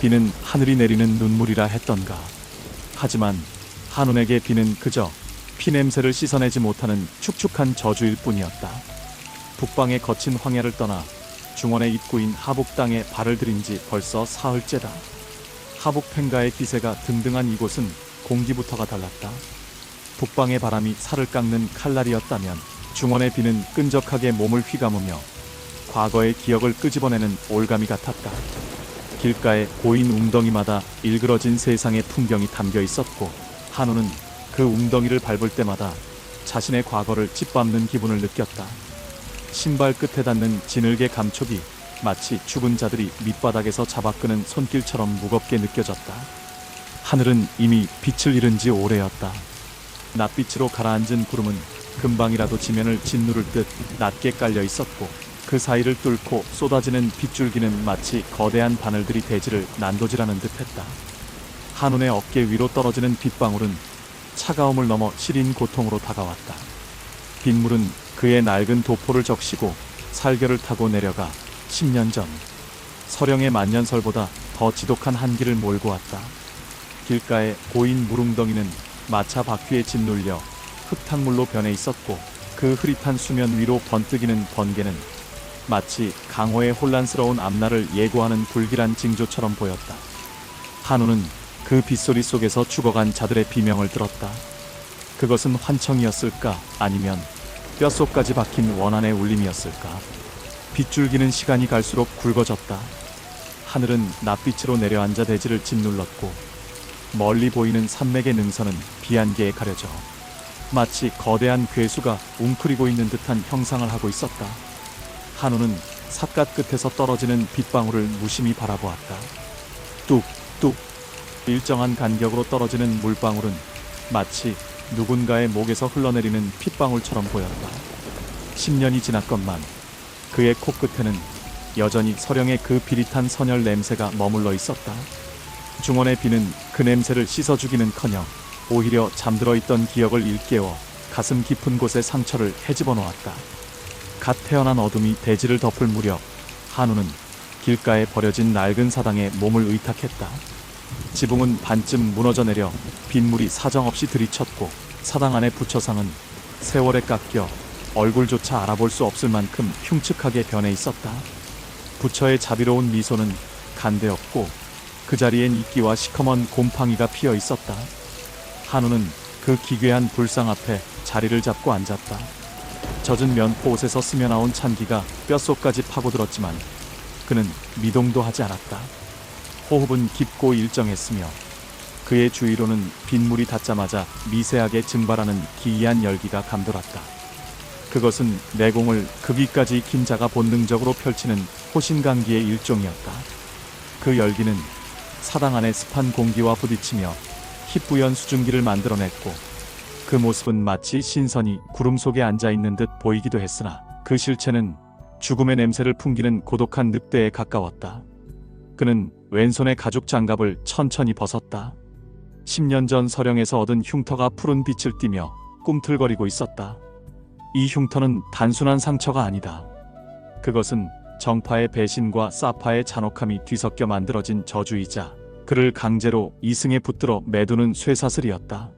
비는 하늘이 내리는 눈물이라 했던가. 하지만 한운에게 비는 그저 피냄새를 씻어내지 못하는 축축한 저주일 뿐이었다. 북방의 거친 황야를 떠나 중원의 입구인 하북 땅에 발을 들인 지 벌써 사흘째다. 하북 팽가의 기세가 등등한 이곳은 공기부터가 달랐다. 북방의 바람이 살을 깎는 칼날이었다면 중원의 비는 끈적하게 몸을 휘감으며 과거의 기억을 끄집어내는 올가미 같았다. 길가에 보인 웅덩이마다 일그러진 세상의 풍경이 담겨 있었고 한우는 그 웅덩이를 밟을 때마다 자신의 과거를 짓밟는 기분을 느꼈다. 신발 끝에 닿는 진흙의 감촉이 마치 죽은 자들이 밑바닥에서 잡아끄는 손길처럼 무겁게 느껴졌다. 하늘은 이미 빛을 잃은 지 오래였다. 낯빛으로 가라앉은 구름은 금방이라도 지면을 짓누를 듯 낮게 깔려 있었고 그 사이를 뚫고 쏟아지는 빗줄기는 마치 거대한 바늘들이 대지를 난도질하는 듯했다. 한운의 어깨 위로 떨어지는 빗방울은 차가움을 넘어 시린 고통으로 다가왔다. 빗물은 그의 낡은 도포를 적시고 살결을 타고 내려가 10년 전 서령의 만년설보다 더 지독한 한기를 몰고 왔다. 길가에 고인 물웅덩이는 마차 바퀴에 짓눌려 흙탕물로 변해 있었고 그 흐릿한 수면 위로 번뜩이는 번개는 마치 강호의 혼란스러운 앞날을 예고하는 불길한 징조처럼 보였다. 한우는 그 빗소리 속에서 죽어간 자들의 비명을 들었다. 그것은 환청이었을까 아니면 뼛속까지 박힌 원한의 울림이었을까. 빗줄기는 시간이 갈수록 굵어졌다. 하늘은 낯빛으로 내려앉아 대지를 짓눌렀고 멀리 보이는 산맥의 능선은 비 안개에 가려져 마치 거대한 괴수가 웅크리고 있는 듯한 형상을 하고 있었다. 한우는 삿갓 끝에서 떨어지는 빗방울을 무심히 바라보았다. 뚝뚝 일정한 간격으로 떨어지는 물방울은 마치 누군가의 목에서 흘러내리는 핏방울처럼 보였다. 10년이 지났건만 그의 코끝에는 여전히 서령의 그 비릿한 선열 냄새가 머물러 있었다. 중원의 비는 그 냄새를 씻어 주기는커녕 오히려 잠들어 있던 기억을 일깨워 가슴 깊은 곳의 상처를 헤집어 놓았다. 갓 태어난 어둠이 대지를 덮을 무렵 한우는 길가에 버려진 낡은 사당에 몸을 의탁했다. 지붕은 반쯤 무너져 내려 빗물이 사정없이 들이쳤고 사당 안의 부처상은 세월에 깎여 얼굴조차 알아볼 수 없을 만큼 흉측하게 변해 있었다. 부처의 자비로운 미소는 간대었고 그 자리엔 이끼와 시커먼 곰팡이가 피어 있었다. 한우는 그 기괴한 불상 앞에 자리를 잡고 앉았다. 젖은 면포 옷에서 스며나온 찬기가 뼛속까지 파고들었지만 그는 미동도 하지 않았다. 호흡은 깊고 일정했으며 그의 주위로는 빗물이 닿자마자 미세하게 증발하는 기이한 열기가 감돌았다. 그것은 내공을 극위까지 긴 자가 본능적으로 펼치는 호신강기의 일종이었다. 그 열기는 사당 안의 습한 공기와 부딪히며 희뿌연 수증기를 만들어냈고 그 모습은 마치 신선이 구름 속에 앉아있는 듯 보이기도 했으나 그 실체는 죽음의 냄새를 풍기는 고독한 늑대에 가까웠다. 그는 왼손의 가죽 장갑을 천천히 벗었다. 10년 전 서령에서 얻은 흉터가 푸른 빛을 띠며 꿈틀거리고 있었다. 이 흉터는 단순한 상처가 아니다. 그것은 정파의 배신과 사파의 잔혹함이 뒤섞여 만들어진 저주이자 그를 강제로 이승에 붙들어 매두는 쇠사슬이었다.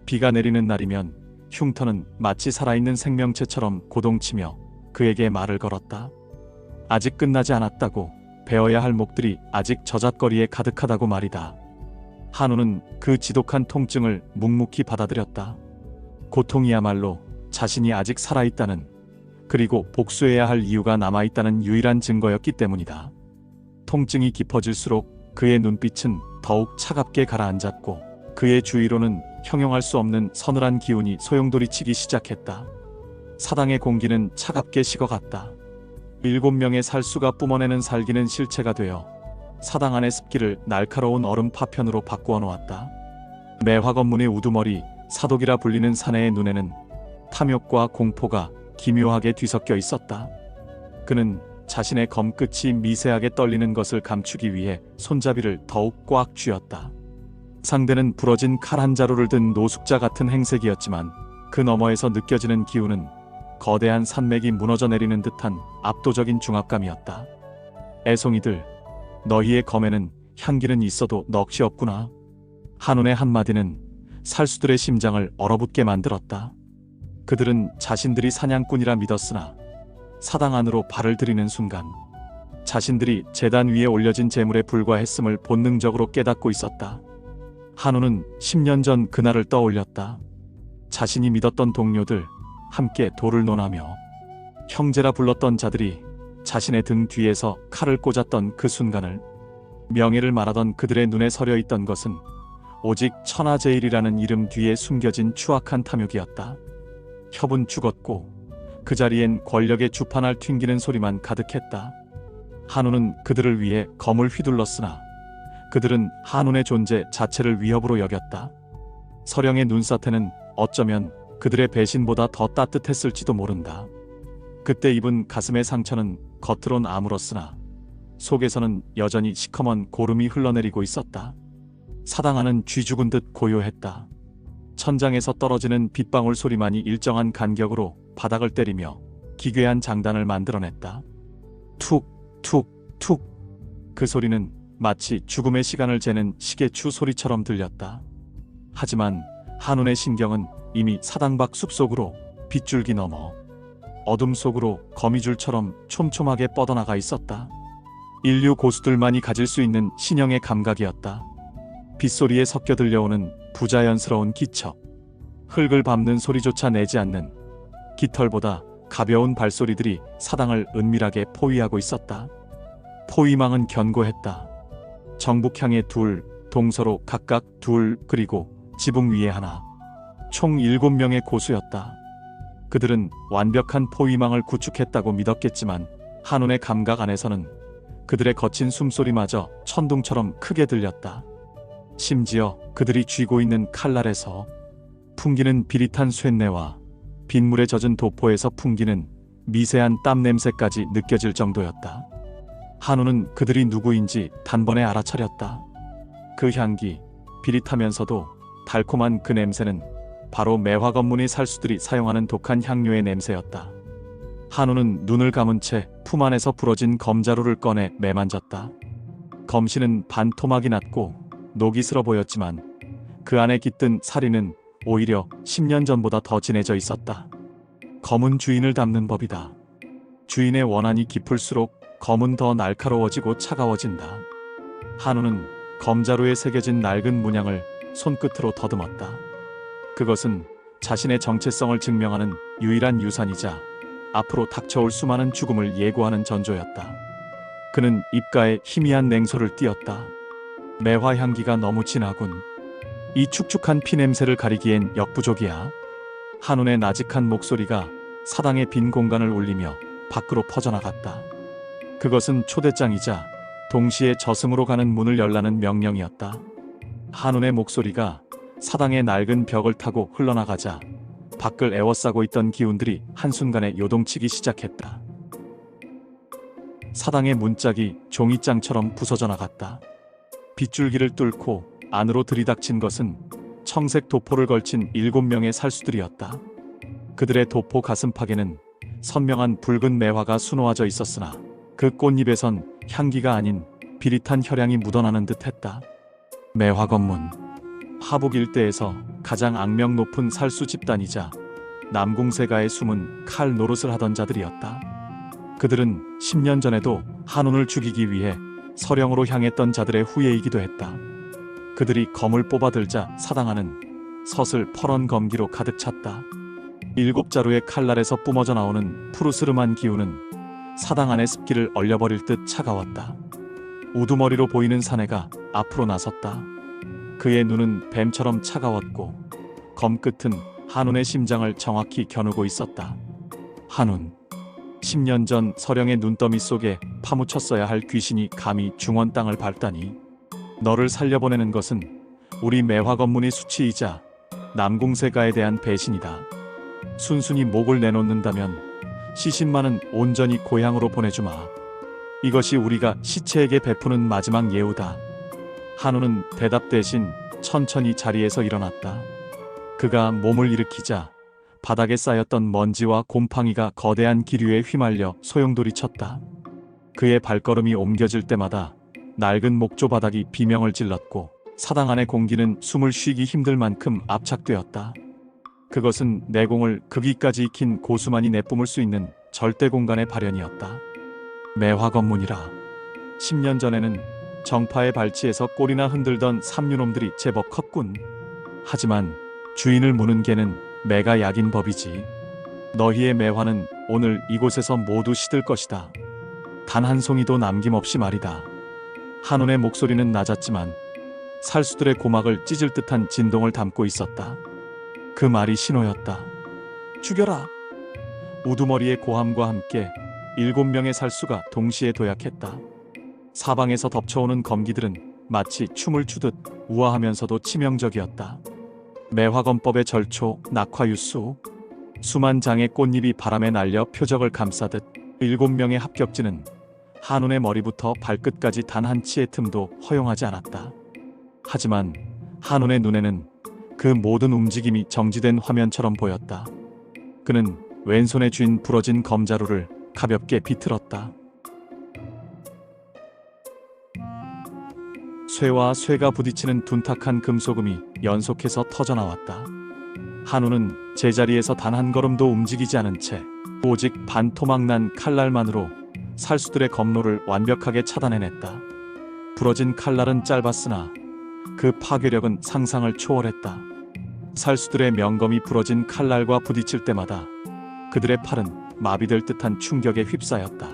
비가 내리는 날이면 흉터는 마치 살아있는 생명체처럼 고동치며 그에게 말을 걸었다. 아직 끝나지 않았다고, 베어야 할 목들이 아직 저잣거리에 가득하다고 말이다. 한우는 그 지독한 통증을 묵묵히 받아들였다. 고통이야말로 자신이 아직 살아있다는, 그리고 복수해야 할 이유가 남아있다는 유일한 증거였기 때문이다. 통증이 깊어질수록 그의 눈빛은 더욱 차갑게 가라앉았고 그의 주위로는 형용할 수 없는 서늘한 기운이 소용돌이치기 시작했다. 사당의 공기는 차갑게 식어갔다. 7명의 살수가 뿜어내는 살기는 실체가 되어 사당 안의 습기를 날카로운 얼음 파편으로 바꾸어 놓았다. 매화건문의 우두머리, 사독이라 불리는 사내의 눈에는 탐욕과 공포가 기묘하게 뒤섞여 있었다. 그는 자신의 검끝이 미세하게 떨리는 것을 감추기 위해 손잡이를 더욱 꽉 쥐었다. 상대는 부러진 칼 한 자루를 든 노숙자 같은 행색이었지만 그 너머에서 느껴지는 기운은 거대한 산맥이 무너져 내리는 듯한 압도적인 중압감이었다. 애송이들, 너희의 검에는 향기는 있어도 넋이 없구나. 한운의 한마디는 살수들의 심장을 얼어붙게 만들었다. 그들은 자신들이 사냥꾼이라 믿었으나 사당 안으로 발을 들이는 순간 자신들이 제단 위에 올려진 제물에 불과했음을 본능적으로 깨닫고 있었다. 한우는 10년 전 그날을 떠올렸다. 자신이 믿었던 동료들, 함께 돌을 논하며 형제라 불렀던 자들이 자신의 등 뒤에서 칼을 꽂았던 그 순간을, 명예를 말하던 그들의 눈에 서려 있던 것은 오직 천하제일이라는 이름 뒤에 숨겨진 추악한 탐욕이었다. 협은 죽었고 그 자리엔 권력의 주판을 튕기는 소리만 가득했다. 한우는 그들을 위해 검을 휘둘렀으나 그들은 한운의 존재 자체를 위협으로 여겼다. 서령의 눈사태는 어쩌면 그들의 배신보다 더 따뜻했을지도 모른다. 그때 입은 가슴의 상처는 겉으론 아물었으나 속에서는 여전히 시커먼 고름이 흘러내리고 있었다. 사당 안은 쥐 죽은 듯 고요했다. 천장에서 떨어지는 빗방울 소리만이 일정한 간격으로 바닥을 때리며 기괴한 장단을 만들어냈다. 툭, 툭, 툭. 그 소리는 마치 죽음의 시간을 재는 시계추 소리처럼 들렸다. 하지만 한운의 신경은 이미 사당 밖 숲속으로 빗줄기 넘어 어둠 속으로 거미줄처럼 촘촘하게 뻗어나가 있었다. 인류 고수들만이 가질 수 있는 신형의 감각이었다. 빗소리에 섞여 들려오는 부자연스러운 기척, 흙을 밟는 소리조차 내지 않는 깃털보다 가벼운 발소리들이 사당을 은밀하게 포위하고 있었다. 포위망은 견고했다. 정북향에 둘, 동서로 각각 둘, 그리고 지붕 위에 하나. 총 7명의 고수였다. 그들은 완벽한 포위망을 구축했다고 믿었겠지만 한운의 감각 안에서는 그들의 거친 숨소리마저 천둥처럼 크게 들렸다. 심지어 그들이 쥐고 있는 칼날에서 풍기는 비릿한 쇳내와 빗물에 젖은 도포에서 풍기는 미세한 땀 냄새까지 느껴질 정도였다. 한우는 그들이 누구인지 단번에 알아차렸다. 그 향기, 비릿하면서도 달콤한 그 냄새는 바로 매화검문의 살수들이 사용하는 독한 향료의 냄새였다. 한우는 눈을 감은 채 품 안에서 부러진 검자루를 꺼내 매만졌다. 검씨는 반토막이 났고 녹이 슬어 보였지만 그 안에 깃든 사리는 오히려 10년 전보다 더 진해져 있었다. 검은 주인을 닮는 법이다. 주인의 원한이 깊을수록 검은 더 날카로워지고 차가워진다. 한우는 검자루에 새겨진 낡은 문양을 손끝으로 더듬었다. 그것은 자신의 정체성을 증명하는 유일한 유산이자 앞으로 닥쳐올 수많은 죽음을 예고하는 전조였다. 그는 입가에 희미한 냉소를 띄었다. 매화 향기가 너무 진하군. 이 축축한 피 냄새를 가리기엔 역부족이야. 한운의 나직한 목소리가 사당의 빈 공간을 울리며 밖으로 퍼져나갔다. 그것은 초대장이자 동시에 저승으로 가는 문을 열라는 명령이었다. 한운의 목소리가 사당의 낡은 벽을 타고 흘러나가자 밖을 에워싸고 있던 기운들이 한순간에 요동치기 시작했다. 사당의 문짝이 종이장처럼 부서져 나갔다. 빗줄기를 뚫고 안으로 들이닥친 것은 청색 도포를 걸친 7명의 살수들이었다. 그들의 도포 가슴팍에는 선명한 붉은 매화가 수놓아져 있었으나 그 꽃잎에선 향기가 아닌 비릿한 혈향이 묻어나는 듯했다. 매화검문. 하북 일대에서 가장 악명 높은 살수 집단이자 남궁세가의 숨은 칼 노릇을 하던 자들이었다. 그들은 10년 전에도 한운을 죽이기 위해 서령으로 향했던 자들의 후예이기도 했다. 그들이 검을 뽑아들자 사당하는 서슬 퍼런 검기로 가득 찼다. 7자루의 칼날에서 뿜어져 나오는 푸르스름한 기운은 사당 안의 습기를 얼려버릴 듯 차가웠다. 우두머리로 보이는 사내가 앞으로 나섰다. 그의 눈은 뱀처럼 차가웠고 검끝은 한운의 심장을 정확히 겨누고 있었다. 한운. 10년 전 서령의 눈더미 속에 파묻혔어야 할 귀신이 감히 중원 땅을 밟다니. 너를 살려보내는 것은 우리 매화검문의 수치이자 남궁세가에 대한 배신이다. 순순히 목을 내놓는다면 시신만은 온전히 고향으로 보내주마. 이것이 우리가 시체에게 베푸는 마지막 예우다. 한우는 대답 대신 천천히 자리에서 일어났다. 그가 몸을 일으키자 바닥에 쌓였던 먼지와 곰팡이가 거대한 기류에 휘말려 소용돌이 쳤다. 그의 발걸음이 옮겨질 때마다 낡은 목조 바닥이 비명을 질렀고 사당 안의 공기는 숨을 쉬기 힘들 만큼 압착되었다. 그것은 내공을 극위까지 익힌 고수만이 내뿜을 수 있는 절대 공간의 발현이었다. 매화 건문이라. 10년 전에는 정파의 발치에서 꼬리나 흔들던 삼류놈들이 제법 컸군. 하지만 주인을 무는 개는 매가 약인 법이지. 너희의 매화는 오늘 이곳에서 모두 시들 것이다. 단 한 송이도 남김없이 말이다. 한운의 목소리는 낮았지만 살수들의 고막을 찢을 듯한 진동을 담고 있었다. 그 말이 신호였다. 죽여라. 우두머리의 고함과 함께 7명의 살수가 동시에 도약했다. 사방에서 덮쳐오는 검기들은 마치 춤을 추듯 우아하면서도 치명적이었다. 매화검법의 절초, 낙화유수. 수만 장의 꽃잎이 바람에 날려 표적을 감싸듯 7명의 합격지는 한운의 머리부터 발끝까지 단 한 치의 틈도 허용하지 않았다. 하지만 한운의 눈에는 그 모든 움직임이 정지된 화면처럼 보였다. 그는 왼손에 쥔 부러진 검자루를 가볍게 비틀었다. 쇠와 쇠가 부딪히는 둔탁한 금소금이 연속해서 터져나왔다. 한우는 제자리에서 단 한 걸음도 움직이지 않은 채 오직 반토막난 칼날만으로 살수들의 검로를 완벽하게 차단해냈다. 부러진 칼날은 짧았으나 그 파괴력은 상상을 초월했다. 살수들의 명검이 부러진 칼날과 부딪힐 때마다 그들의 팔은 마비될 듯한 충격에 휩싸였다.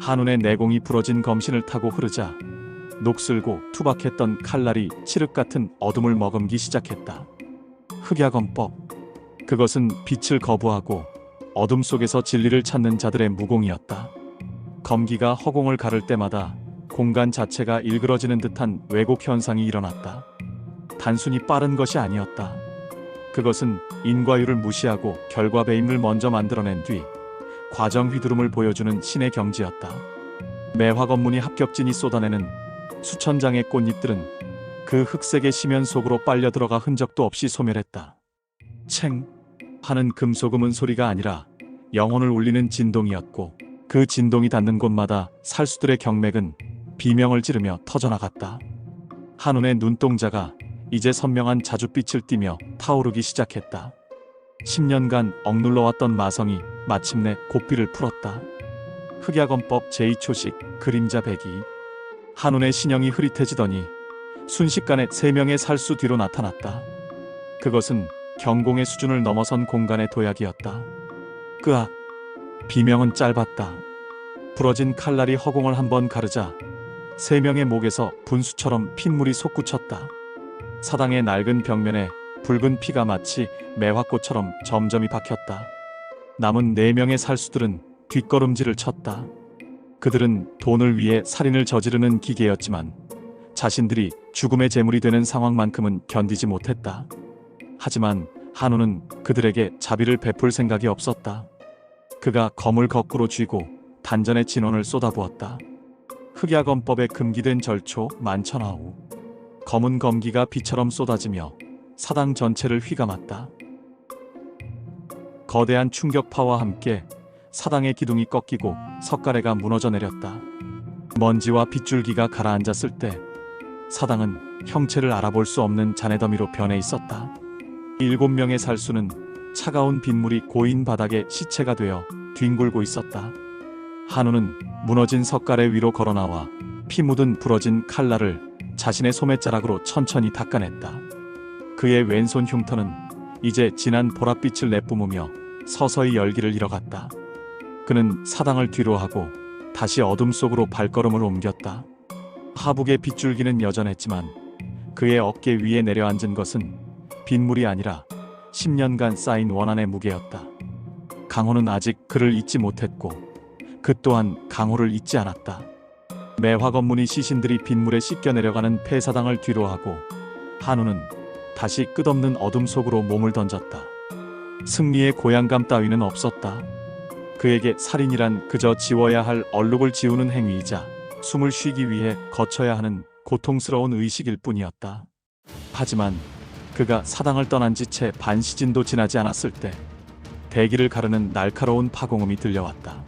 한운의 내공이 부러진 검신을 타고 흐르자 녹슬고 투박했던 칼날이 칠흑 같은 어둠을 머금기 시작했다. 흑야검법. 그것은 빛을 거부하고 어둠 속에서 진리를 찾는 자들의 무공이었다. 검기가 허공을 가를 때마다 공간 자체가 일그러지는 듯한 왜곡 현상이 일어났다. 단순히 빠른 것이 아니었다. 그것은 인과율을 무시하고 결과 배임을 먼저 만들어낸 뒤 과정 휘두름을 보여주는 신의 경지였다. 매화 검문이 합격진이 쏟아내는 수천 장의 꽃잎들은 그 흑색의 심연 속으로 빨려 들어가 흔적도 없이 소멸했다. 챙 하는 금소금은 소리가 아니라 영혼을 울리는 진동이었고 그 진동이 닿는 곳마다 살수들의 경맥은 비명을 지르며 터져나갔다. 한운의 눈동자가 이제 선명한 자줏빛을 띠며 타오르기 시작했다. 10년간 억눌러왔던 마성이 마침내 고삐를 풀었다. 흑야검법 제2초식 그림자 배기. 한운의 신형이 흐릿해지더니 순식간에 3명의 살수 뒤로 나타났다. 그것은 경공의 수준을 넘어선 공간의 도약이었다. 끄악. 비명은 짧았다. 부러진 칼날이 허공을 한번 가르자 3명의 목에서 분수처럼 핏물이 솟구쳤다. 사당의 낡은 벽면에 붉은 피가 마치 매화꽃처럼 점점이 박혔다. 남은 4명의 살수들은 뒷걸음질을 쳤다. 그들은 돈을 위해 살인을 저지르는 기계였지만 자신들이 죽음의 제물이 되는 상황만큼은 견디지 못했다. 하지만 한우는 그들에게 자비를 베풀 생각이 없었다. 그가 검을 거꾸로 쥐고 단전의 진원을 쏟아부었다. 흑야검법에 금기된 절초 만천하우. 검은 검기가 비처럼 쏟아지며 사당 전체를 휘감았다. 거대한 충격파와 함께 사당의 기둥이 꺾이고 석가래가 무너져 내렸다. 먼지와 빗줄기가 가라앉았을 때 사당은 형체를 알아볼 수 없는 잔해더미로 변해 있었다. 7명의 살수는 차가운 빗물이 고인 바닥에 시체가 되어 뒹굴고 있었다. 한우는 무너진 석가래 위로 걸어나와 피 묻은 부러진 칼날을 자신의 소매자락으로 천천히 닦아냈다. 그의 왼손 흉터는 이제 진한 보랏빛을 내뿜으며 서서히 열기를 잃어갔다. 그는 사당을 뒤로하고 다시 어둠 속으로 발걸음을 옮겼다. 하북의 빗줄기는 여전했지만 그의 어깨 위에 내려앉은 것은 빗물이 아니라 10년간 쌓인 원한의 무게였다. 강호는 아직 그를 잊지 못했고 그 또한 강호를 잊지 않았다. 매화검문이 시신들이 빗물에 씻겨 내려가는 폐사당을 뒤로하고 한우는 다시 끝없는 어둠 속으로 몸을 던졌다. 승리의 고향감 따위는 없었다. 그에게 살인이란 그저 지워야 할 얼룩을 지우는 행위이자 숨을 쉬기 위해 거쳐야 하는 고통스러운 의식일 뿐이었다. 하지만 그가 사당을 떠난 지 채 반시진도 지나지 않았을 때 대기를 가르는 날카로운 파공음이 들려왔다.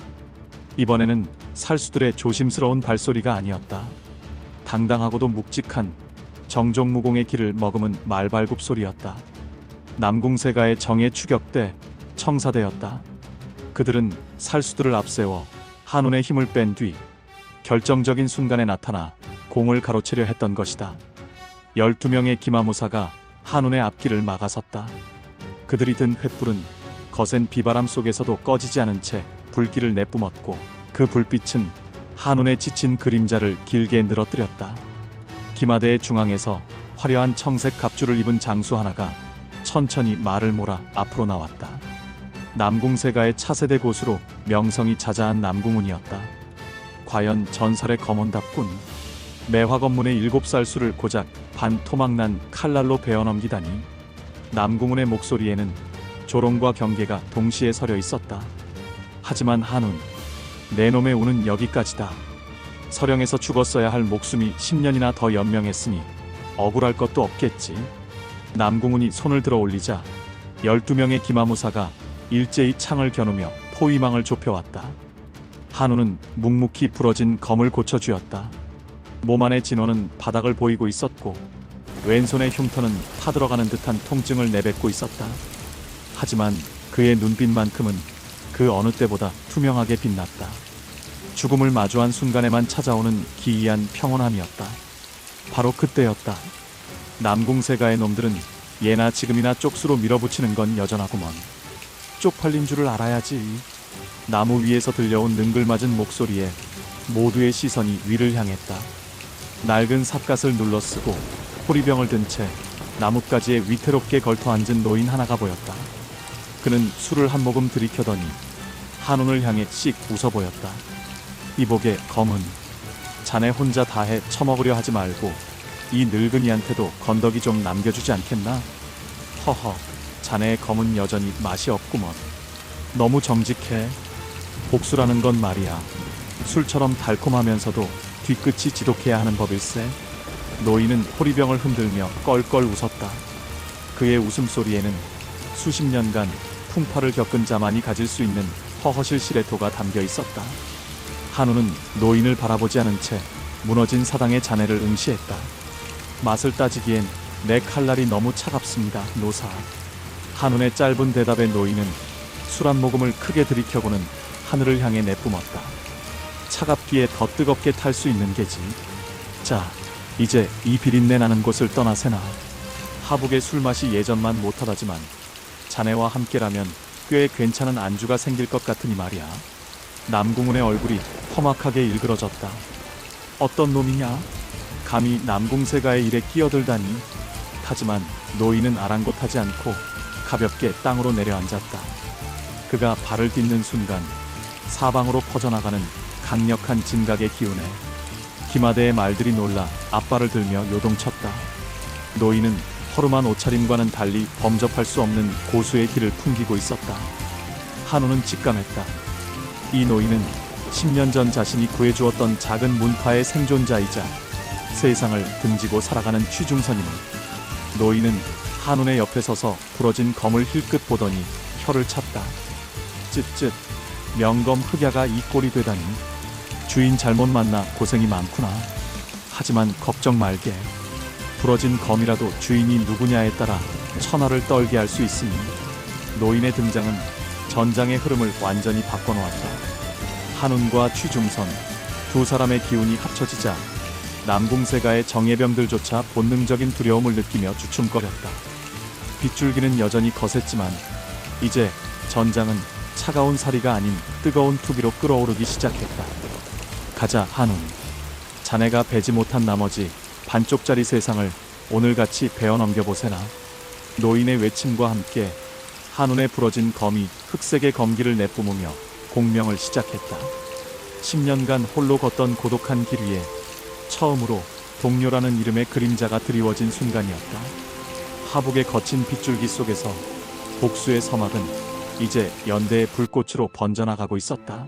이번에는 살수들의 조심스러운 발소리가 아니었다. 당당하고도 묵직한 정종무공의 길을 머금은 말발굽 소리였다. 남궁세가의 정에 추격돼 청사되었다. 그들은 살수들을 앞세워 한운의 힘을 뺀 뒤 결정적인 순간에 나타나 공을 가로채려 했던 것이다. 12명의 기마무사가 한운의 앞길을 막아섰다. 그들이 든 횃불은 거센 비바람 속에서도 꺼지지 않은 채 불길을 내뿜었고 그 불빛은 한운의 지친 그림자를 길게 늘어뜨렸다. 기마대의 중앙에서 화려한 청색 갑주를 입은 장수 하나가 천천히 말을 몰아 앞으로 나왔다. 남궁세가의 차세대 고수로 명성이 자자한 남궁훈이었다. 과연 전설의 검언답군. 매화검문의 7살 수를 고작 반 토막난 칼날로 베어넘기다니. 남궁훈의 목소리에는 조롱과 경계가 동시에 서려 있었다. 하지만 한운, 내 놈의 운은 여기까지다. 서령에서 죽었어야 할 목숨이 10년이나 더 연명했으니 억울할 것도 없겠지. 남궁훈이 손을 들어 올리자 12명의 기마무사가 일제히 창을 겨누며 포위망을 좁혀왔다. 한우는 묵묵히 부러진 검을 고쳐주었다. 몸 안의 진원은 바닥을 보이고 있었고 왼손의 흉터는 타들어가는 듯한 통증을 내뱉고 있었다. 하지만 그의 눈빛만큼은 그 어느 때보다 투명하게 빛났다. 죽음을 마주한 순간에만 찾아오는 기이한 평온함이었다. 바로 그때였다. 남궁세가의 놈들은 예나 지금이나 쪽수로 밀어붙이는 건 여전하구먼. 쪽팔린 줄을 알아야지. 나무 위에서 들려온 능글맞은 목소리에 모두의 시선이 위를 향했다. 낡은 삿갓을 눌러쓰고 호리병을 든 채 나뭇가지에 위태롭게 걸터앉은 노인 하나가 보였다. 그는 술을 한 모금 들이켜더니 한운을 향해 씩 웃어 보였다. 이복의 검은, 자네 혼자 다 해 처먹으려 하지 말고 이 늙은이한테도 건더기 좀 남겨주지 않겠나? 허허, 자네의 검은 여전히 맛이 없구먼. 너무 정직해. 복수라는 건 말이야, 술처럼 달콤하면서도 뒤끝이 지독해야 하는 법일세. 노인은 호리병을 흔들며 껄껄 웃었다. 그의 웃음소리에는 수십 년간 풍파를 겪은 자만이 가질 수 있는 허허실 시레토가 담겨 있었다. 한우는 노인을 바라보지 않은 채 무너진 사당의 잔해를 응시했다. 맛을 따지기엔 내 칼날이 너무 차갑습니다, 노사. 한운의 짧은 대답에 노인은 술 한 모금을 크게 들이켜고는 하늘을 향해 내뿜었다. 차갑기에 더 뜨겁게 탈 수 있는 게지. 자, 이제 이 비린내 나는 곳을 떠나세나. 하북의 술맛이 예전만 못하다지만 자네와 함께라면 꽤 괜찮은 안주가 생길 것 같으니 말이야. 남궁훈의 얼굴이 험악하게 일그러졌다. 어떤 놈이냐? 감히 남궁세가의 일에 끼어들다니. 하지만 노인은 아랑곳하지 않고 가볍게 땅으로 내려앉았다. 그가 발을 딛는 순간 사방으로 퍼져나가는 강력한 진각의 기운에 기마대의 말들이 놀라 앞발을 들며 요동쳤다. 노인은 허름한 옷차림과는 달리 범접할 수 없는 고수의 길을 풍기고 있었다. 한우는 직감했다. 이 노인은 10년 전 자신이 구해주었던 작은 문파의 생존자이자 세상을 등지고 살아가는 취중선이네. 노인은 한운의 옆에 서서 부러진 검을 힐끗 보더니 혀를 찼다. 쯧쯧, 명검 흑야가 이 꼴이 되다니. 주인 잘못 만나 고생이 많구나. 하지만 걱정 말게. 부러진 검이라도 주인이 누구냐에 따라 천하를 떨게 할 수 있으니. 노인의 등장은 전장의 흐름을 완전히 바꿔놓았다. 한운과 취중선 두 사람의 기운이 합쳐지자 남궁세가의 정예병들조차 본능적인 두려움을 느끼며 주춤거렸다. 빗줄기는 여전히 거셌지만 이제 전장은 차가운 사리가 아닌 뜨거운 투기로 끓어오르기 시작했다. 가자, 한운. 자네가 베지 못한 나머지 반쪽짜리 세상을 오늘같이 베어 넘겨보세나. 노인의 외침과 함께 한운의 부러진 검이 흑색의 검기를 내뿜으며 공명을 시작했다. 10년간 홀로 걷던 고독한 길 위에 처음으로 동료라는 이름의 그림자가 드리워진 순간이었다. 하북의 거친 빗줄기 속에서 복수의 서막은 이제 연대의 불꽃으로 번져나가고 있었다.